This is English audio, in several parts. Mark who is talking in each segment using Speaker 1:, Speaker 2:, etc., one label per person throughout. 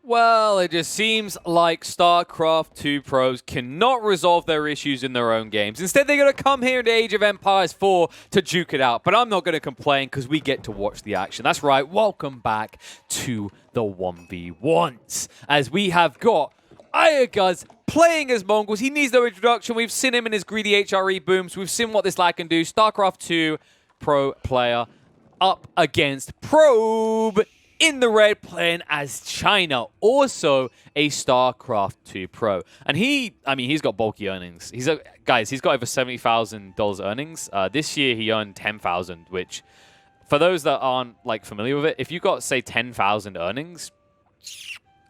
Speaker 1: Well, it just seems like StarCraft 2 pros cannot resolve their issues in their own games. Instead, they're going to come here to Age of Empires 4 to duke it out. But I'm not going to complain because we get to watch the action. That's right. Welcome back to the 1v1s. As we have got Iaguz playing as Mongols. He needs no introduction. We've seen him in his greedy HRE booms. We've seen what this lad can do. StarCraft 2 pro player up against Probe in the red, playing as China, also a StarCraft 2 pro. And he's got bulky earnings. Guys, he's got over $70,000 earnings. This year he earned 10,000, which for those that aren't familiar with it, if you got say 10,000 earnings,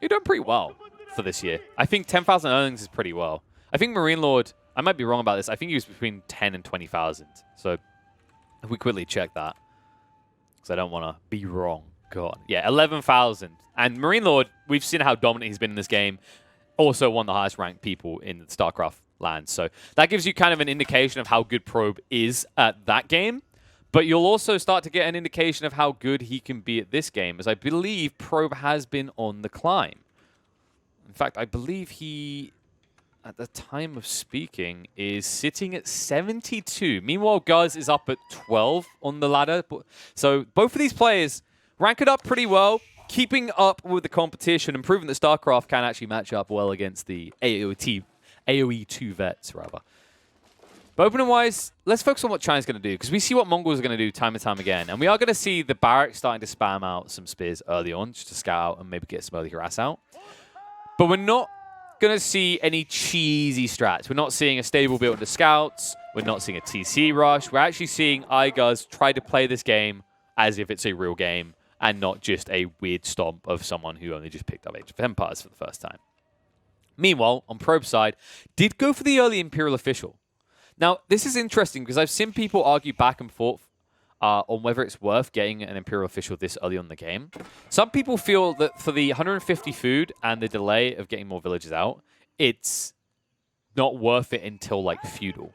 Speaker 1: you're doing pretty well for this year. I think 10,000 earnings is pretty well. I think Marine Lord, I might be wrong about this. I think he was between 10 and 20,000. So if we quickly check that, because I don't want to be wrong. God. Yeah, 11,000. And Marine Lord, we've seen how dominant he's been in this game. Also one of the highest ranked people in the StarCraft land. So that gives you kind of an indication of how good Probe is at that game. But you'll also start to get an indication of how good he can be at this game, as I believe Probe has been on the climb. In fact, I believe he, at the time of speaking, is sitting at 72. Meanwhile, Guz is up at 12 on the ladder. So both of these players rank it up pretty well, keeping up with the competition and proving that StarCraft can actually match up well against the AoE 2 vets, rather. But opening-wise, let's focus on what China's going to do, because we see what Mongols are going to do time and time again. And we are going to see the barracks starting to spam out some spears early on, just to scout out and maybe get some early harass out. But we're not going to see any cheesy strats. We're not seeing a stable build to scouts. We're not seeing a TC rush. We're actually seeing Iaguz try to play this game as if it's a real game, and not just a weird stomp of someone who only just picked up Age of Empires for the first time. Meanwhile, on Probe's side, did go for the early Imperial Official. Now, this is interesting because I've seen people argue back and forth on whether it's worth getting an Imperial Official this early on in the game. Some people feel that for the 150 food and the delay of getting more villages out, it's not worth it until Feudal.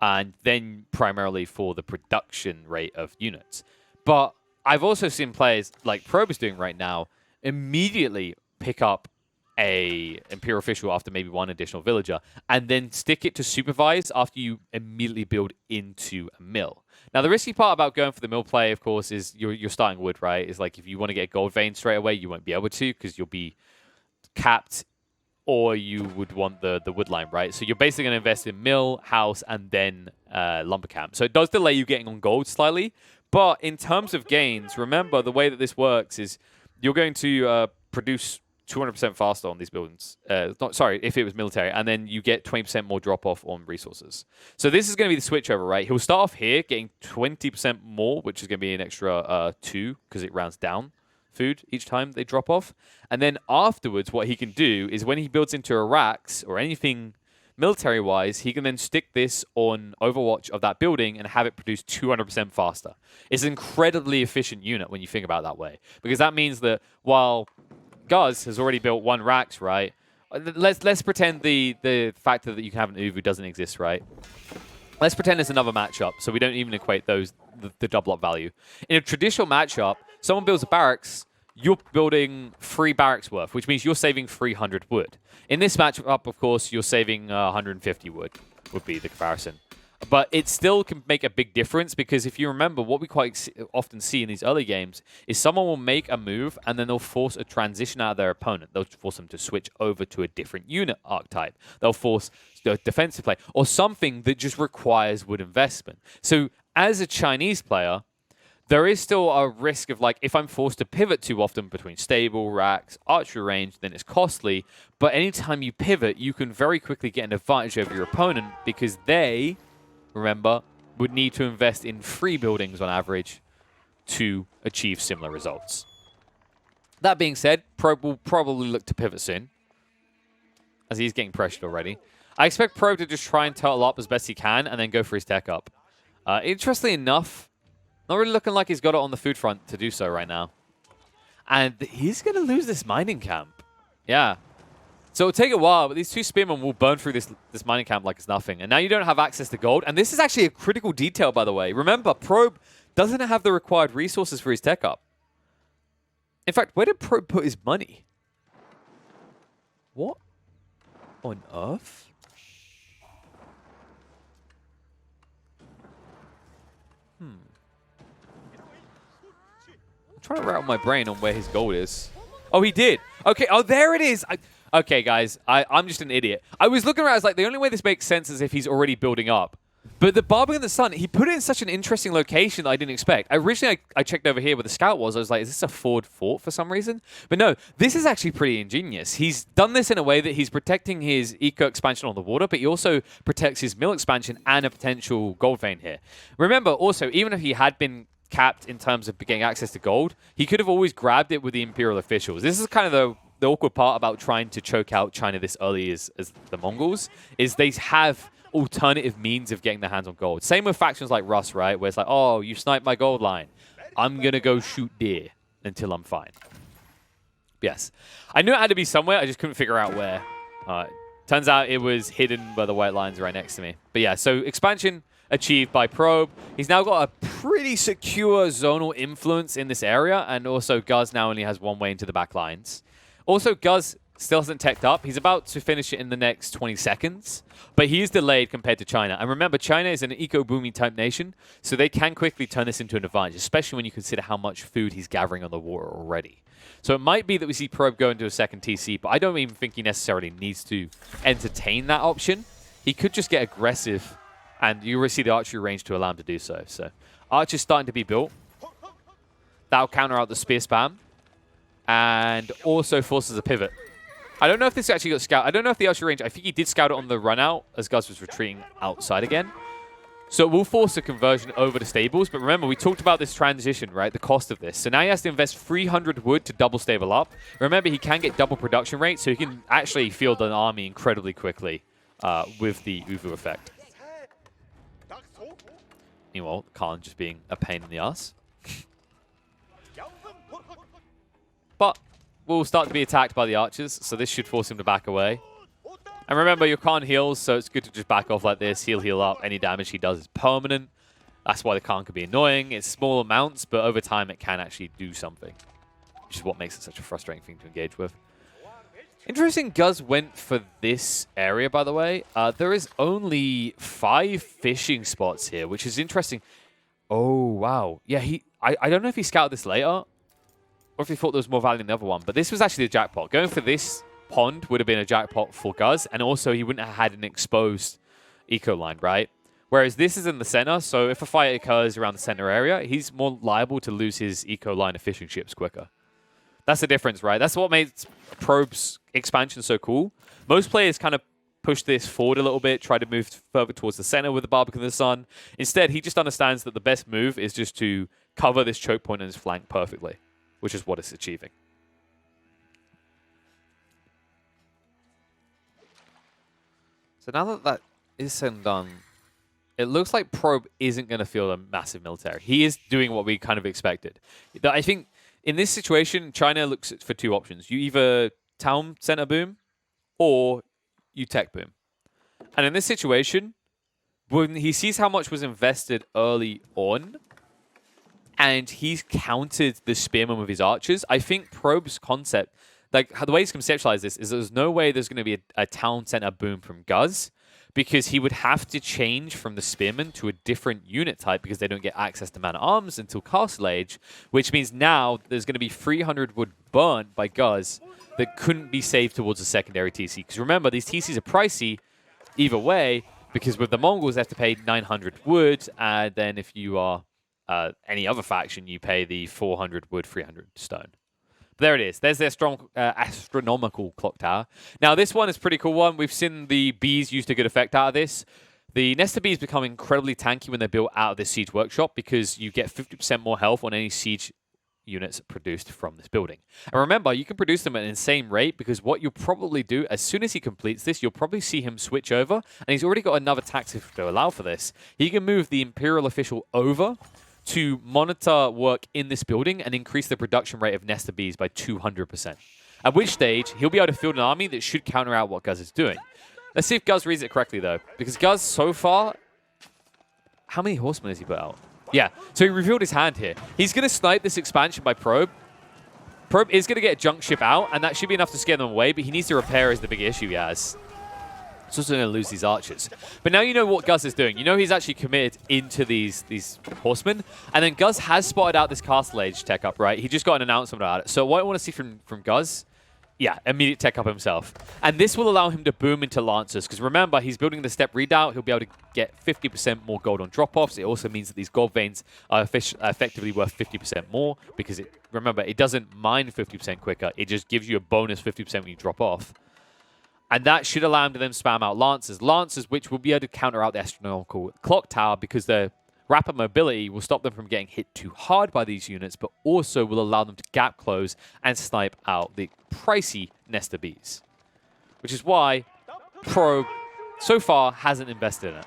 Speaker 1: And then primarily for the production rate of units. But I've also seen players like Probe is doing right now immediately pick up a Imperial Official after maybe one additional villager and then stick it to supervise after you immediately build into a mill. Now, the risky part about going for the mill play, of course, is you're starting wood, right? Is if you want to get gold vein straight away, you won't be able to because you'll be capped, or you would want the wood line, right? So you're basically going to invest in mill, house, and then lumber camp. So it does delay you getting on gold slightly. But in terms of gains, remember the way that this works is you're going to produce 200% faster on these buildings. If it was military. And then you get 20% more drop-off on resources. So this is going to be the switchover, right? He'll start off here getting 20% more, which is going to be an extra 2 because it rounds down food each time they drop off. And then afterwards, what he can do is when he builds into a racks or anything military-wise, he can then stick this on Overwatch of that building and have it produce 200% faster. It's an incredibly efficient unit when you think about it that way. Because that means that while Guz has already built one racks, right? Let's pretend the factor that you can have an Uvu doesn't exist, right? Let's pretend it's another matchup, so we don't even equate those the double up value. In a traditional matchup, someone builds a barracks, you're building 3 barracks worth, which means you're saving 300 wood. In this matchup, of course, you're saving 150 wood, would be the comparison. But it still can make a big difference because if you remember, what we quite often see in these early games is someone will make a move and then they'll force a transition out of their opponent. They'll force them to switch over to a different unit archetype. They'll force a defensive play or something that just requires wood investment. So as a Chinese player, there is still a risk of if I'm forced to pivot too often between stable, racks, archery range, then it's costly. But anytime you pivot, you can very quickly get an advantage over your opponent because they, remember, would need to invest in 3 buildings on average to achieve similar results. That being said, Probe will probably look to pivot soon, as he's getting pressured already. I expect Probe to just try and turtle up as best he can and then go for his tech up. Interestingly enough, not really looking like he's got it on the food front to do so right now. And he's going to lose this mining camp. Yeah. So it'll take a while, but these 2 spearmen will burn through this mining camp like it's nothing. And now you don't have access to gold. And this is actually a critical detail, by the way. Remember, Probe doesn't have the required resources for his tech up. In fact, where did Probe put his money? What on earth? I'm trying to rattle my brain on where his gold is. Oh, he did. Okay. Oh, there it is. Okay, guys. I'm just an idiot. I was looking around. I was like, the only way this makes sense is if he's already building up. But the Barber in the Sun, he put it in such an interesting location that I didn't expect. Originally, I checked over here where the scout was. I was like, is this a forward fort for some reason? But no, this is actually pretty ingenious. He's done this in a way that he's protecting his eco expansion on the water, but he also protects his mill expansion and a potential gold vein here. Remember, also, even if he had been capped in terms of getting access to gold, he could have always grabbed it with the Imperial officials. This is kind of the awkward part about trying to choke out China this early as the Mongols, is they have alternative means of getting their hands on gold. Same with factions like Rus, right? Where it's like, oh, you sniped my gold line. I'm going to go shoot deer until I'm fine. Yes. I knew it had to be somewhere. I just couldn't figure out where. Turns out it was hidden by the white lines right next to me. But yeah, so expansion achieved by Probe. He's now got a pretty secure zonal influence in this area, and also Guz now only has one way into the back lines. Also, Guz still hasn't teched up. He's about to finish it in the next 20 seconds, but he is delayed compared to China. And remember, China is an eco-booming type nation, so they can quickly turn this into an advantage, especially when you consider how much food he's gathering on the water already. So it might be that we see Probe go into a second TC, but I don't even think he necessarily needs to entertain that option. He could just get aggressive, and you will see the archery range to allow him to do so. So Archer's starting to be built. That'll counter out the spear spam, and also forces a pivot. I don't know if this actually got scouted. I don't know if the archery range, I think he did scout it on the run out as Guz was retreating outside again. So it will force a conversion over to stables. But remember, we talked about this transition, right? The cost of this. So now he has to invest 300 wood to double stable up. Remember, he can get double production rate, so he can actually field an army incredibly quickly with the Uvu effect. Meanwhile, Khan just being a pain in the ass. But will start to be attacked by the archers, so this should force him to back away. And remember, your Khan heals, so it's good to just back off like this. Heal up. Any damage he does is permanent. That's why the Khan can be annoying. It's small amounts, but over time it can actually do something, which is what makes it such a frustrating thing to engage with. Interesting, Guz went for this area, by the way. There is only 5 fishing spots here, which is interesting. Oh, wow. Yeah, I don't know if he scouted this later, or if he thought there was more value in the other one. But this was actually a jackpot. Going for this pond would have been a jackpot for Guz. And also, he wouldn't have had an exposed eco line, right? Whereas this is in the center. So if a fight occurs around the center area, he's more liable to lose his eco line of fishing ships quicker. That's the difference, right? That's what makes Probe's expansion so cool. Most players kind of push this forward a little bit, try to move further towards the center with the Barbican of the Sun. Instead, he just understands that the best move is just to cover this choke point on his flank perfectly, which is what it's achieving. So now that that is said and done, it looks like Probe isn't going to feel a massive military. He is doing what we kind of expected. I think in this situation, China looks for 2 options. You either town center boom or you tech boom. And in this situation, when he sees how much was invested early on, and he's countered the spearmen with his archers, I think Probe's concept, like the way he's conceptualized this, is there's no way there's going to be a town center boom from Guz, because he would have to change from the spearmen to a different unit type because they don't get access to man-at-arms until Castle Age, which means now there's going to be 300 wood burnt by Guz that couldn't be saved towards a secondary TC. Because remember, these TCs are pricey either way, because with the Mongols, they have to pay 900 wood, and then if you are any other faction, you pay the 400 wood, 300 stone. But there it is. There's their strong astronomical clock tower. Now, this one is a pretty cool one. We've seen the bees used a good effect out of this. The Nesta bees become incredibly tanky when they're built out of this siege workshop because you get 50% more health on any siege units produced from this building. And remember, you can produce them at an insane rate because what you'll probably do, as soon as he completes this, you'll probably see him switch over, and he's already got another tactic to allow for this. He can move the Imperial official over to monitor work in this building and increase the production rate of Nesta bees by 200%. At which stage, he'll be able to field an army that should counter out what Guz is doing. Let's see if Guz reads it correctly, though. Because Guz, so far, how many horsemen has he put out? Yeah, so he revealed his hand here. He's going to snipe this expansion by Probe. Probe is going to get a junk ship out, and that should be enough to scare them away, but he needs to repair is the big issue he has. He's also going to lose these archers. But now you know what Guz is doing. You know he's actually committed into these horsemen. And then Guz has spotted out this castle age tech up, right? He just got an announcement about it. So what I want to see from Guz, yeah, immediate tech up himself. And this will allow him to boom into Lancers. Because remember, he's building the step redoubt. He'll be able to get 50% more gold on drop-offs. It also means that these gold veins are effectively worth 50% more. Because, remember, it doesn't mine 50% quicker. It just gives you a bonus 50% when you drop off. And that should allow him to then spam out Lancers. Lancers, which will be able to counter out the astronomical clock tower because their rapid mobility will stop them from getting hit too hard by these units, but also will allow them to gap close and snipe out the pricey Nesta Bees. Which is why Probe, so far, hasn't invested in it.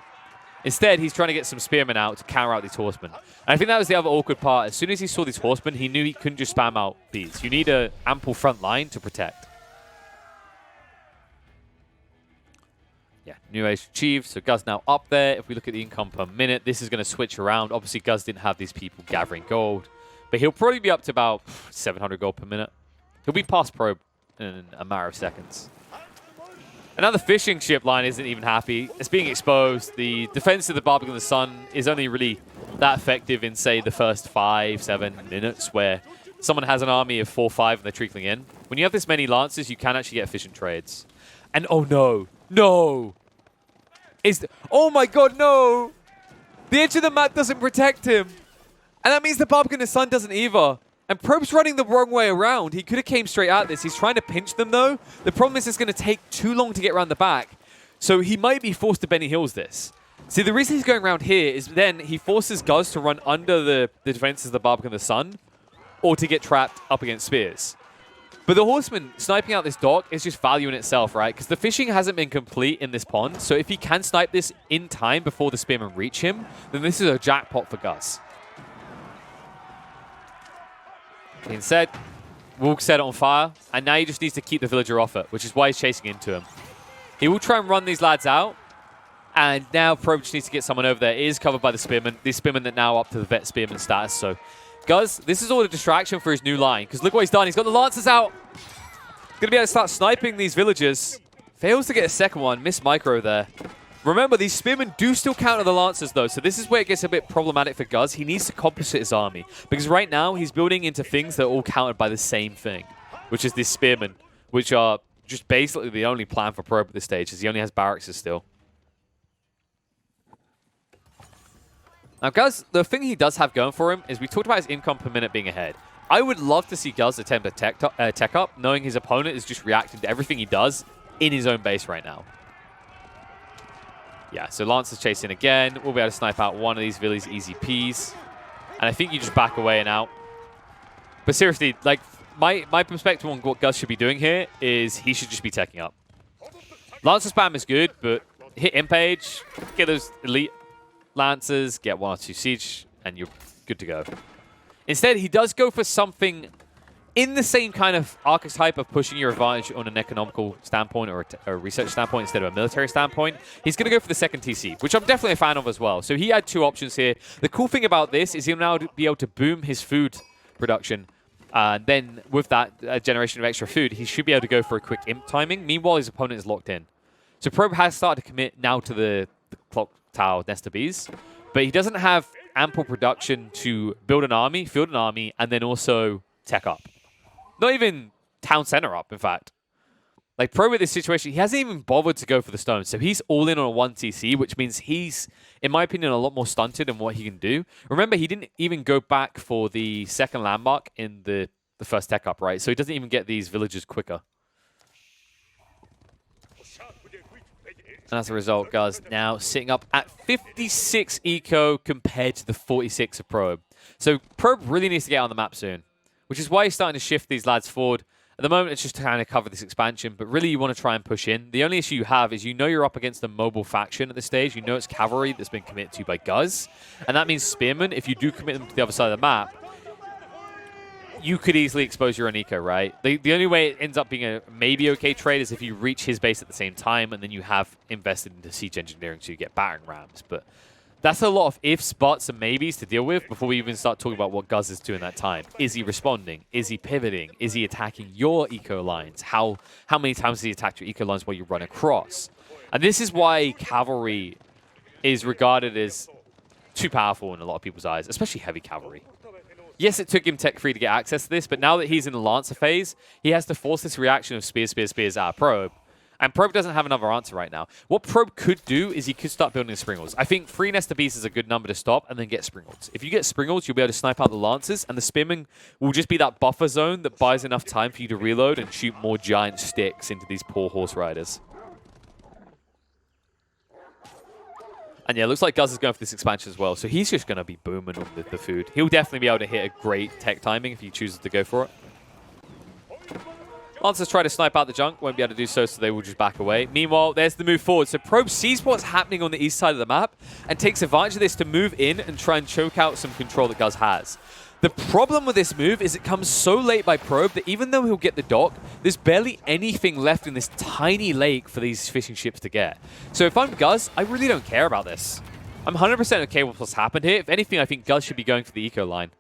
Speaker 1: Instead, he's trying to get some spearmen out to counter out these horsemen. And I think that was the other awkward part. As soon as he saw these horsemen, he knew he couldn't just spam out bees. You need an ample front line to protect. Yeah, new age achieved, so Guz now up there. If we look at the income per minute, this is going to switch around. Obviously, Guz didn't have these people gathering gold, but he'll probably be up to about 700 gold per minute. He'll be past Probe in a matter of seconds. And now the fishing ship line isn't even happy. It's being exposed. The defense of the Barbican of the Sun is only really that effective in, say, the first 5-7 minutes, where someone has an army of 4-5 and they're trickling in. When you have this many Lancers, you can actually get efficient trades. And oh no. No! Oh my god, no! The edge of the map doesn't protect him. And that means the Barbican of the Sun doesn't either. And Probe's running the wrong way around. He could have came straight at this. He's trying to pinch them though. The problem is it's going to take too long to get around the back. So he might be forced to Benny Hills this. See, the reason he's going around here is then he forces Guz to run under the defenses of the Barbican of the Sun or to get trapped up against spears. But the horseman sniping out this dock is just value in itself, right? Because the fishing hasn't been complete in this pond. So if he can snipe this in time before the spearmen reach him, then this is a jackpot for Guz. Being said, we'll set it on fire. And now he just needs to keep the villager off it, which is why he's chasing into him. He will try and run these lads out. And now Probe just needs to get someone over there. It is covered by the spearmen. These spearmen that now up to the vet spearman status. So Guz, this is all a distraction for his new line. Because look what he's done. He's got the Lancers out. Going to be able to start sniping these villagers. Fails to get a second one. Missed micro there. Remember, these spearmen do still counter the Lancers, though. So this is where it gets a bit problematic for Guz. He needs to composite his army. Because right now, he's building into things that are all countered by the same thing. Which is these spearmen. Which are just basically the only plan for Probe at this stage. As he only has barracks still. Now, Guz, the thing he does have going for him is we talked about his income per minute being ahead. I would love to see Guz attempt a tech up, knowing his opponent is just reacting to everything he does in his own base right now. Yeah, so Lance is chasing again. We'll be able to snipe out one of these villies easy peas. And I think you just back away and out. But seriously, like, my perspective on what Guz should be doing here is he should just be teching up. Lancer spam is good, but hit Impage, get those elite Lancers, get 1 or 2 siege, and you're good to go. Instead, he does go for something in the same kind of archetype of pushing your advantage on an economical standpoint or a research standpoint instead of a military standpoint. He's going to go for the second TC, which I'm definitely a fan of as well. So he had 2 options here. The cool thing about this is he'll now be able to boom his food production. Then with that generation of extra food, he should be able to go for a quick imp timing. Meanwhile, his opponent is locked in. So Probe has started to commit now to the clock tower Nesta Bees, but he doesn't have ample production to build an army, field an army, and then also tech up. Not even town center up, in fact. Like, Probe with this situation, he hasn't even bothered to go for the stones. So he's all in on a 1 TC, which means he's, in my opinion, a lot more stunted in what he can do. Remember, he didn't even go back for the second landmark in the first tech up, right? So he doesn't even get these villagers quicker. And as a result, Guz now sitting up at 56 eco compared to the 46 of Probe. So Probe really needs to get on the map soon, which is why he's starting to shift these lads forward. At the moment, it's just to kind of cover this expansion, but really you want to try and push in. The only issue you have is you know you're up against a mobile faction at this stage. You know it's cavalry that's been committed to by Guz, and that means spearmen, if you do commit them to the other side of the map, you could easily expose your own eco, right? The only way it ends up being a maybe okay trade is if you reach his base at the same time and then you have invested into siege engineering so you get battering rams. But That's a lot of ifs, buts, and maybes to deal with before we even start talking about what Guz is doing that time. Is he responding? Is he pivoting? Is he attacking your eco lines? How many times does he attack your eco lines while you run across? And this is why cavalry is regarded as too powerful in a lot of people's eyes, especially heavy cavalry. Yes, it took him tech free to get access to this, but now that he's in the Lancer phase, he has to force this reaction of spears, spears, spears out of Probe. And Probe doesn't have another answer right now. What Probe could do is he could start building Springles. I think 3 Nesta Beasts is a good number to stop and then get Springles. If you get Springles, you'll be able to snipe out the Lancers, and the Spearman will just be that buffer zone that buys enough time for you to reload and shoot more giant sticks into these poor horse riders. And yeah, it looks like Guz is going for this expansion as well, so he's just going to be booming on the food. He'll definitely be able to hit a great tech timing if he chooses to go for it. Lancers try to snipe out the junk, won't be able to do so, so they will just back away. Meanwhile, there's the move forward. So Probe sees what's happening on the east side of the map and takes advantage of this to move in and try and choke out some control that Guz has. The problem with this move is it comes so late by Probe that even though he'll get the dock, there's barely anything left in this tiny lake for these fishing ships to get. So if I'm Guz, I really don't care about this. I'm 100% okay with what's happened here. If anything, I think Guz should be going for the eco line.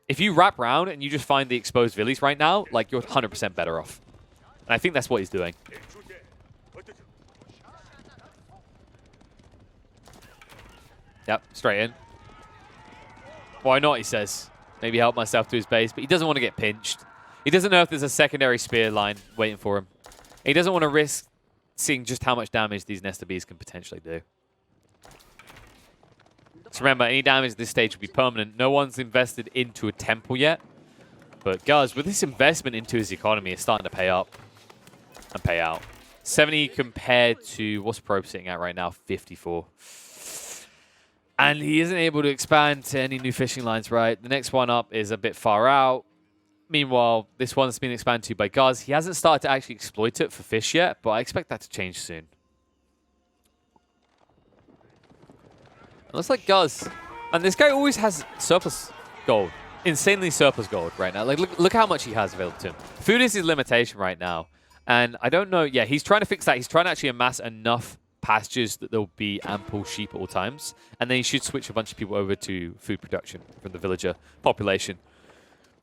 Speaker 1: If you wrap around and you just find the exposed villies right now, like, you're 100% better off. And I think that's what he's doing. Yep, straight in. Why not, he says. Maybe help myself to his base, but he doesn't want to get pinched. He doesn't know if there's a secondary spear line waiting for him. He doesn't want to risk seeing just how much damage these Nesta Bees can potentially do. So remember, any damage at this stage will be permanent. No one's invested into a temple yet. But Guz, with this investment into his economy, it's starting to pay up and pay out. 70 compared to, what's Probe sitting at right now? 54. And he isn't able to expand to any new fishing lines, right? The next one up is a bit far out. Meanwhile, this one's been expanded to by Guz. He hasn't started to actually exploit it for fish yet, but I expect that to change soon. It looks like Guz. And this guy always has surplus gold. Insanely surplus gold right now. Like, look how much he has available to him. Food is his limitation right now. And I don't know. Yeah, he's trying to fix that. He's trying to actually amass enough pastures that there'll be ample sheep at all times. And then he should switch a bunch of people over to food production from the villager population.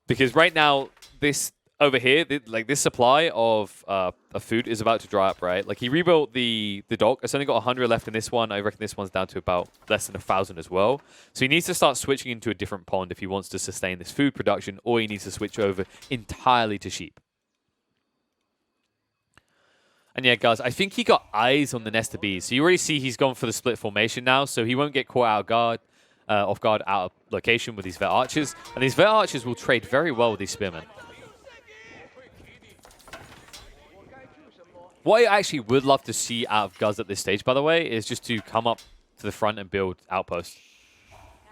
Speaker 1: Because right now, this over here, this supply of food is about to dry up, right? Like, he rebuilt the dock. It's only got 100 left in this one. I reckon this one's down to about less than 1,000 as well. So he needs to start switching into a different pond if he wants to sustain this food production, or he needs to switch over entirely to sheep. And yeah, guys, I think he got eyes on the Nesta Bees. So you already see he's gone for the split formation now, so he won't get caught off guard out of location with these Vet Archers. And these Vet Archers will trade very well with these Spearmen. What I actually would love to see out of Guz at this stage, by the way, is just to come up to the front and build outposts.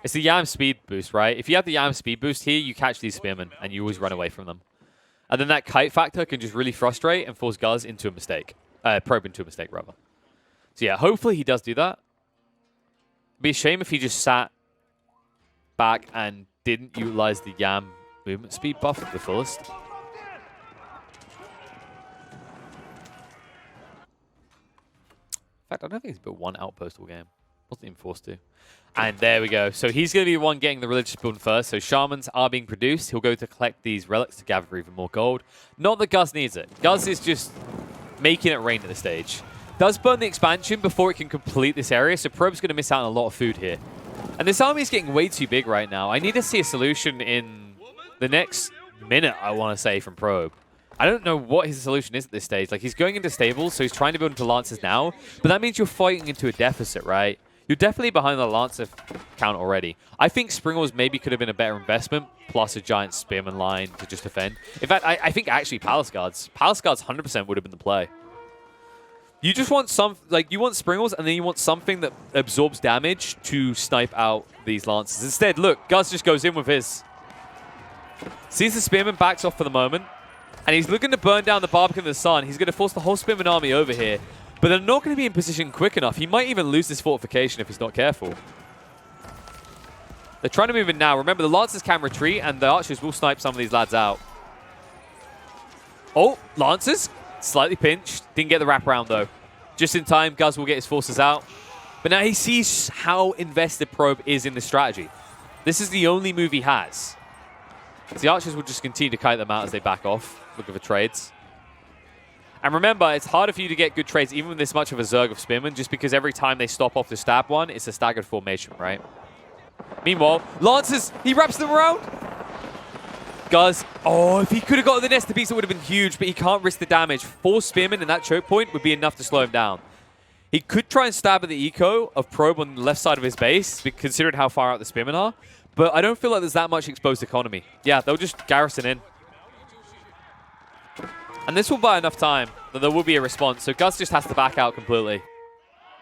Speaker 1: It's the Yam speed boost, right? If you have the Yam speed boost here, you catch these Spearmen, and you always run away from them. And then that kite factor can just really frustrate and force Guz into a mistake. Probe into a mistake, rather. So yeah, hopefully he does do that. It'd be a shame if he just sat back and didn't utilize the Yam movement speed buff at the fullest. In fact, I don't think he's built one outpost all game. Wasn't even forced to. And there we go. So he's going to be the one getting the religious build first. So shamans are being produced. He'll go to collect these relics to gather even more gold. Not that Guz needs it. Guz is just making it rain at this stage. Does burn the expansion before it can complete this area. So Probe's going to miss out on a lot of food here. And this army is getting way too big right now. I need to see a solution in the next minute, I want to say, from Probe. I don't know what his solution is at this stage. Like, he's going into stables, so he's trying to build into Lancers now. But that means you're fighting into a deficit, right? You're definitely behind the Lancer count already. I think Springles maybe could have been a better investment, plus a giant Spearman line to just defend. In fact, I think actually Palace Guards 100% would have been the play. You just want you want Springles, and then you want something that absorbs damage to snipe out these Lancers. Instead, look, Guz just goes in with his. Sees the Spearman, backs off for the moment. And he's looking to burn down the Barbican of the Sun. He's going to force the whole Spearman army over here. But they're not going to be in position quick enough. He might even lose this fortification if he's not careful. They're trying to move in now. Remember, the Lancers can retreat, and the Archers will snipe some of these lads out. Oh, Lancers. Slightly pinched. Didn't get the wraparound, though. Just in time, Guz will get his forces out. But now he sees how invested Probe is in the strategy. This is the only move he has. So the Archers will just continue to kite them out as they back off, looking for trades. And remember, it's harder for you to get good trades even with this much of a Zerg of Spearmen, just because every time they stop off to stab one, it's a staggered formation, right? Meanwhile, Lancers, he wraps them around. Guz, oh, if he could have got the Nest to Beast, it would have been huge, but he can't risk the damage. 4 Spearmen in that choke point would be enough to slow him down. He could try and stab at the eco of Probe on the left side of his base, considering how far out the Spearmen are, but I don't feel like there's that much exposed economy. Yeah, they'll just garrison in. And this will buy enough time that there will be a response, so Guz just has to back out completely.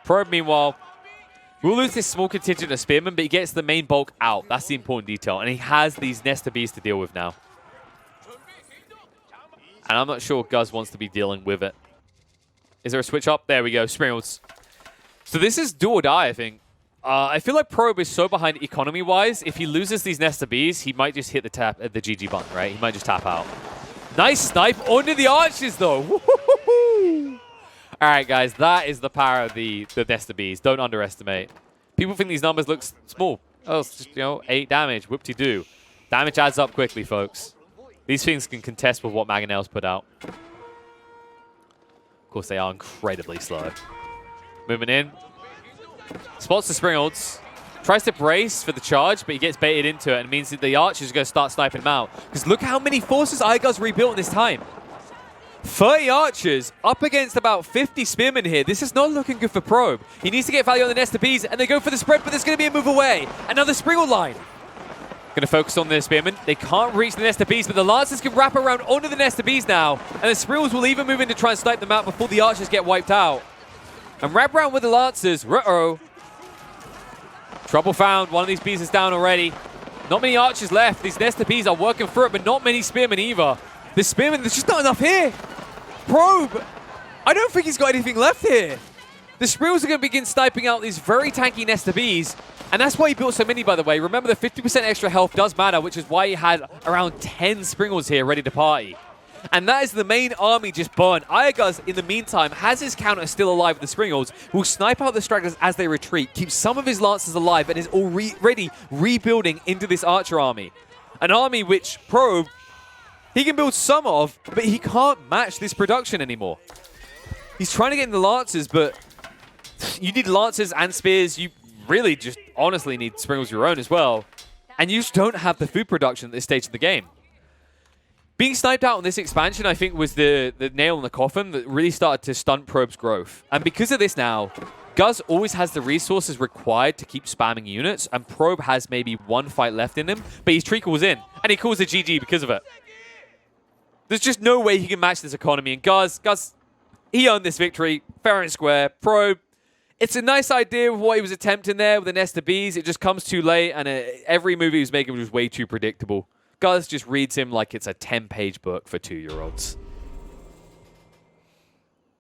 Speaker 1: Probe, meanwhile, will lose this small contingent of Spearmen, but he gets the main bulk out. That's the important detail. And he has these Nest of Bees to deal with now. And I'm not sure Guz wants to be dealing with it. Is there a switch up? There we go, Springles. So this is do or die, I think. I feel like Probe is so behind economy-wise, if he loses these Nest of Bees, he might just hit the tap at the GG button, right? He might just tap out. Nice snipe onto the Archers, though. All right, guys, that is the power of the Nest of Bees. Don't underestimate. People think these numbers look small. Oh, it's just, 8 damage. Whoop-de-doo. Damage adds up quickly, folks. These things can contest with what Mangonel's put out. Of course, they are incredibly slow. Moving in. Spots the Springolds. Tries to brace for the charge, but he gets baited into it, and it means that the Archers are going to start sniping him out. Because look how many forces Iaguz rebuilt in this time. 30 Archers up against about 50 Spearmen here. This is not looking good for Probe. He needs to get value on the Nest of Bees, and they go for the spread, but there's going to be a move away. Another Springold line. Going to focus on the Spearmen. They can't reach the Nest of Bees, but the Lancers can wrap around onto the Nest of Bees now, and the Springolds will even move in to try and snipe them out before the Archers get wiped out. And wrap around with the Lancers. Ruh-oh. Trouble found. One of these bees is down already. Not many Archers left. These Nest of Bees are working through it, but not many Spearmen either. The Spearmen, there's just not enough here. Probe, I don't think he's got anything left here. The Springolds are going to begin sniping out these very tanky Nest of Bees, and that's why he built so many, by the way. Remember, the 50% extra health does matter, which is why he had around 10 Springolds here ready to party. And that is the main army just burned. Iaguz, in the meantime, has his counter still alive with the Springolds, will snipe out the stragglers as they retreat, keep some of his Lancers alive, and is already rebuilding into this Archer army. An army which Probe, he can build some of, but he can't match this production anymore. He's trying to get in the Lancers, but you need Lancers and Spears. You really just honestly need Springolds your own as well. And you just don't have the food production at this stage of the game. Being sniped out on this expansion, I think, was the nail in the coffin that really started to stunt Probe's growth. And because of this now, Guz always has the resources required to keep spamming units, and Probe has maybe one fight left in him, but he treacles in, and he calls a GG because of it. There's just no way he can match this economy, and Guz, he earned this victory, fair and square. Probe, it's a nice idea of what he was attempting there with the Nest of Bees. It just comes too late, and every move he was making was way too predictable. Guz just reads him like it's a 10-page book for 2-year-olds.